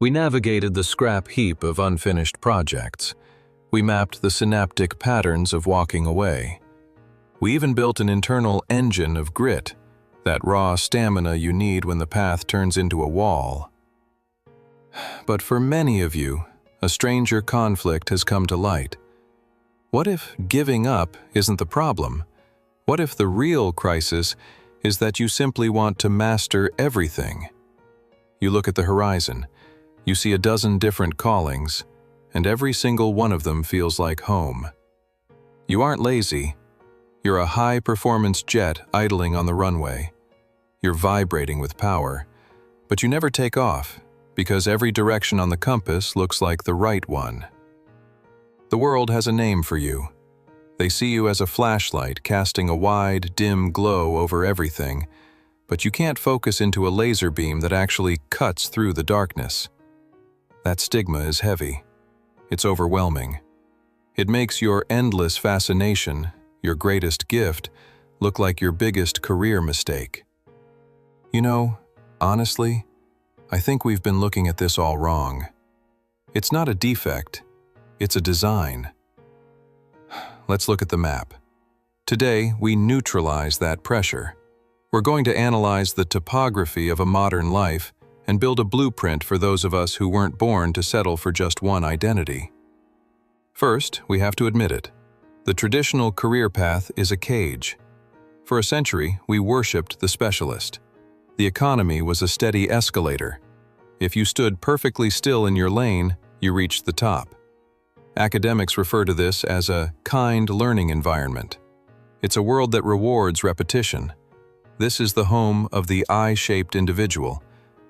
We navigated the scrap heap of unfinished projects. We mapped the synaptic patterns of walking away. We even built an internal engine of grit, that raw stamina you need when the path turns into a wall. But for many of you, a stranger conflict has come to light. What if giving up isn't the problem? What if the real crisis is that you simply want to master everything? You look at the horizon, you see a dozen different callings, and every single one of them feels like home. You aren't lazy. You're a high-performance jet idling on the runway. You're vibrating with power, but you never take off because every direction on the compass looks like the right one. The world has a name for you. They see you as a flashlight casting a wide, dim glow over everything, but you can't focus into a laser beam that actually cuts through the darkness. That stigma is heavy. It's overwhelming. It makes your endless fascination, your greatest gift, look like your biggest career mistake. You know, honestly, I think we've been looking at this all wrong. It's not a defect, it's a design. Let's look at the map. Today, we neutralize that pressure. We're going to analyze the topography of a modern life and build a blueprint for those of us who weren't born to settle for just one identity. First, we have to admit it. The traditional career path is a cage. For a century, we worshipped the specialist. The economy was a steady escalator. If you stood perfectly still in your lane, you reached the top. Academics refer to this as a kind learning environment. It's a world that rewards repetition. This is the home of the I-shaped individual,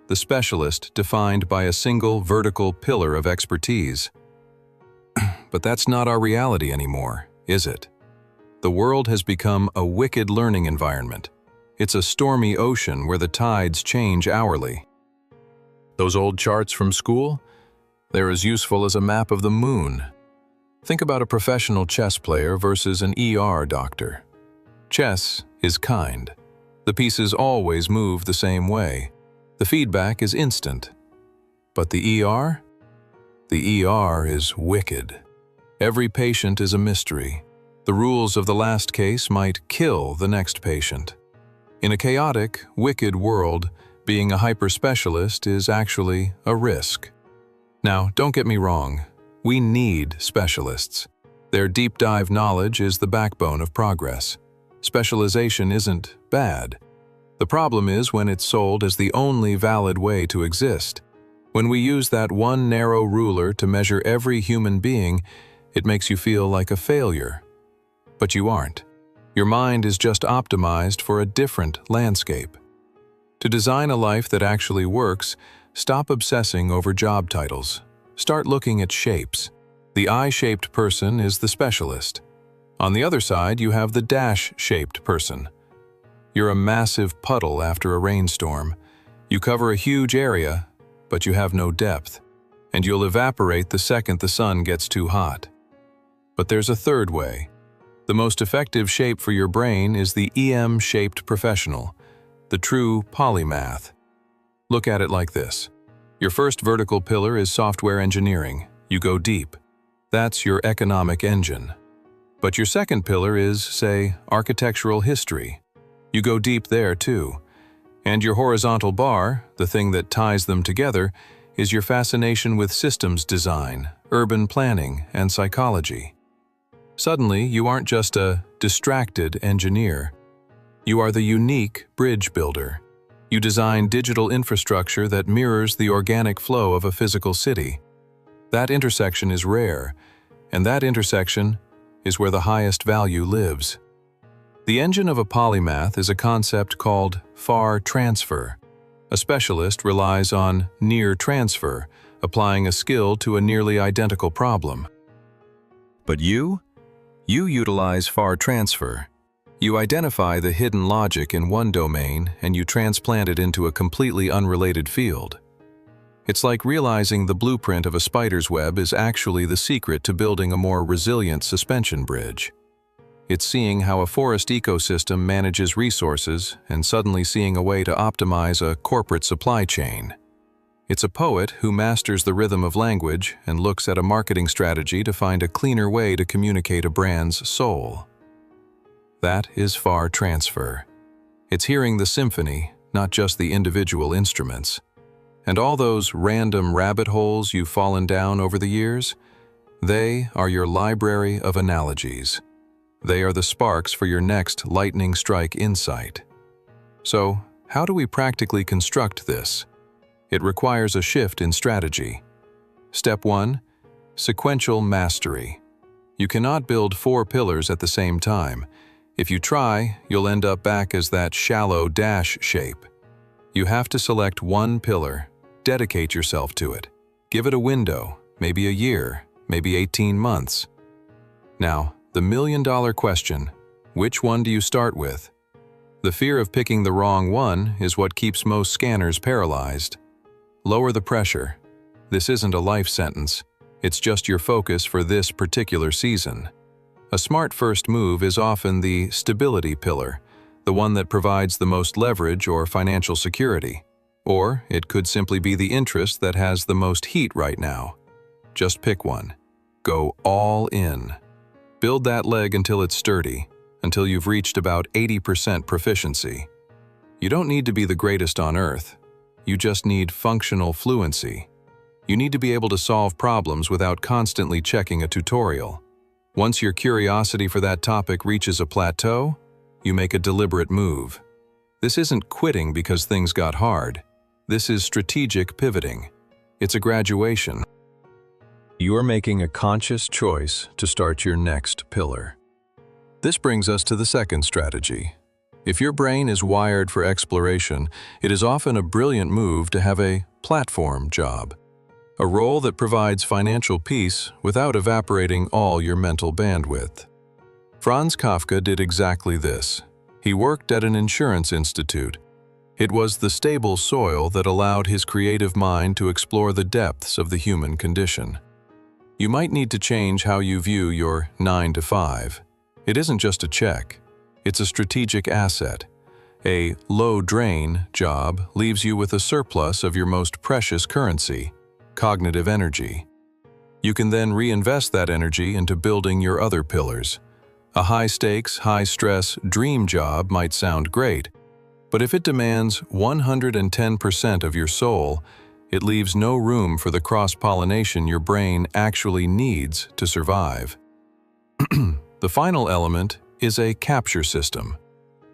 the specialist defined by a single vertical pillar of expertise. But that's not our reality anymore, is it? The world has become a wicked learning environment. It's a stormy ocean where the tides change hourly. Those old charts from school? They're as useful as a map of the moon. Think about a professional chess player versus an ER doctor. Chess is kind. The pieces always move the same way. The feedback is instant. But the ER? The ER is wicked. Every patient is a mystery. The rules of the last case might kill the next patient. In a chaotic, wicked world, being a hyper-specialist is actually a risk. Now, don't get me wrong. We need specialists. Their deep-dive knowledge is the backbone of progress. Specialization isn't bad. The problem is when it's sold as the only valid way to exist. When we use that one narrow ruler to measure every human being, it makes you feel like a failure. But you aren't. Your mind is just optimized for a different landscape. To design a life that actually works, stop obsessing over job titles. Start looking at shapes. The I-shaped person is the specialist. On the other side, you have the dash-shaped person. You're a massive puddle after a rainstorm. You cover a huge area, but you have no depth, and you'll evaporate the second the sun gets too hot. But there's a third way. The most effective shape for your brain is the EM-shaped professional, the true polymath. Look at it like this. Your first vertical pillar is software engineering. You go deep. That's your economic engine. But your second pillar is, say, architectural history. You go deep there too. And your horizontal bar, the thing that ties them together, is your fascination with systems design, urban planning, and psychology. Suddenly, you aren't just a distracted engineer. You are the unique bridge builder. You design digital infrastructure that mirrors the organic flow of a physical city. That intersection is rare, and that intersection is where the highest value lives. The engine of a polymath is a concept called far transfer. A specialist relies on near transfer, applying a skill to a nearly identical problem. But you utilize far transfer. You identify the hidden logic in one domain and you transplant it into a completely unrelated field. It's like realizing the blueprint of a spider's web is actually the secret to building a more resilient suspension bridge. It's seeing how a forest ecosystem manages resources and suddenly seeing a way to optimize a corporate supply chain. It's a poet who masters the rhythm of language and looks at a marketing strategy to find a cleaner way to communicate a brand's soul. That is FAR transfer. It's hearing the symphony, not just the individual instruments. And all those random rabbit holes you've fallen down over the years, they are your library of analogies. They are the sparks for your next lightning strike insight. So, how do we practically construct this? It requires a shift in strategy. Step 1. Sequential mastery. You cannot build 4 pillars at the same time. If you try, you'll end up back as that shallow dash shape. You have to select one pillar, dedicate yourself to it. Give it a window, maybe a year, maybe 18 months. Now, the million-dollar question, which one do you start with? The fear of picking the wrong one is what keeps most scanners paralyzed. Lower the pressure. This isn't a life sentence. It's just your focus for this particular season. A smart first move is often the stability pillar, the one that provides the most leverage or financial security. Or it could simply be the interest that has the most heat right now. Just pick one. Go all in. Build that leg until it's sturdy, until you've reached about 80% proficiency. You don't need to be the greatest on earth. You just need functional fluency. You need to be able to solve problems without constantly checking a tutorial. Once your curiosity for that topic reaches a plateau, you make a deliberate move. This isn't quitting because things got hard. This is strategic pivoting. It's a graduation. You are making a conscious choice to start your next pillar. This brings us to the second strategy. If your brain is wired for exploration, it is often a brilliant move to have a platform job, a role that provides financial peace without evaporating all your mental bandwidth. Franz Kafka did exactly this. He worked at an insurance institute. It was the stable soil that allowed his creative mind to explore the depths of the human condition. You might need to change how you view your 9 to 5. It isn't just a check. It's a strategic asset. A low-drain job leaves you with a surplus of your most precious currency, cognitive energy. You can then reinvest that energy into building your other pillars. A high-stakes, high-stress dream job might sound great, but if it demands 110% of your soul, it leaves no room for the cross-pollination your brain actually needs to survive. The final element is a capture system.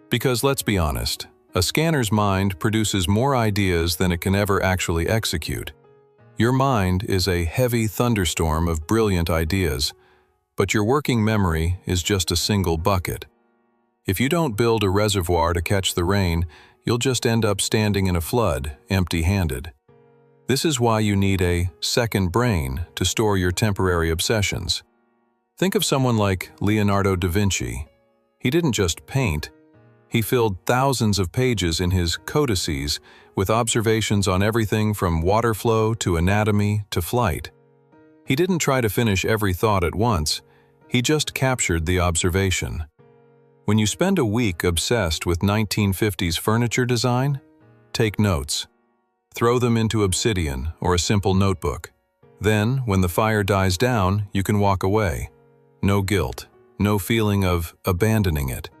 Because let's be honest, a scanner's mind produces more ideas than it can ever actually execute. Your mind is a heavy thunderstorm of brilliant ideas, but your working memory is just a single bucket. If you don't build a reservoir to catch the rain, you'll just end up standing in a flood, empty-handed. This is why you need a second brain to store your temporary obsessions. Think of someone like Leonardo da Vinci. He didn't just paint. He filled thousands of pages in his codices with observations on everything from water flow to anatomy to flight. He didn't try to finish every thought at once. He just captured the observation. When you spend a week obsessed with 1950s furniture design, take notes. Throw them into Obsidian or a simple notebook. Then, when the fire dies down, you can walk away. No guilt, no feeling of abandoning it.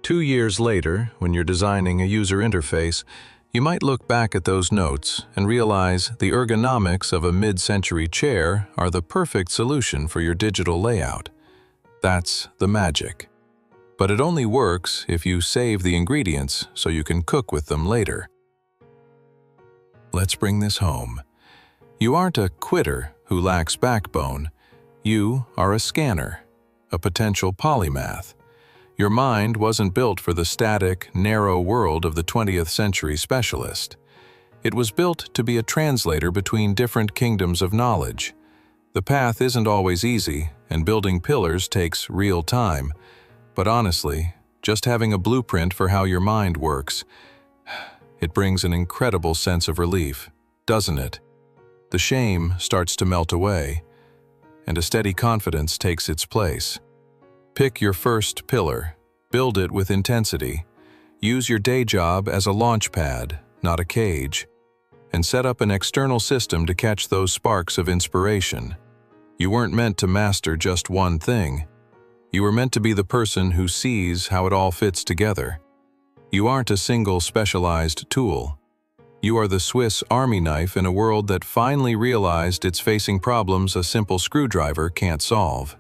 2 years later, when you're designing a user interface, you might look back at those notes and realize the ergonomics of a mid-century chair are the perfect solution for your digital layout. That's the magic. But it only works if you save the ingredients so you can cook with them later. Let's bring this home. You aren't a quitter who lacks backbone. You are a scanner, a potential polymath. Your mind wasn't built for the static, narrow world of the 20th century specialist. It was built to be a translator between different kingdoms of knowledge. The path isn't always easy, and building pillars takes real time. But honestly, just having a blueprint for how your mind works, it brings an incredible sense of relief, doesn't it? The shame starts to melt away, and a steady confidence takes its place. Pick your first pillar, build it with intensity. Use your day job as a launch pad, not a cage. and set up an external system to catch those sparks of inspiration. You weren't meant to master just one thing. You were meant to be the person who sees how it all fits together. You aren't a single specialized tool. You are the Swiss Army knife in a world that finally realized it's facing problems a simple screwdriver can't solve.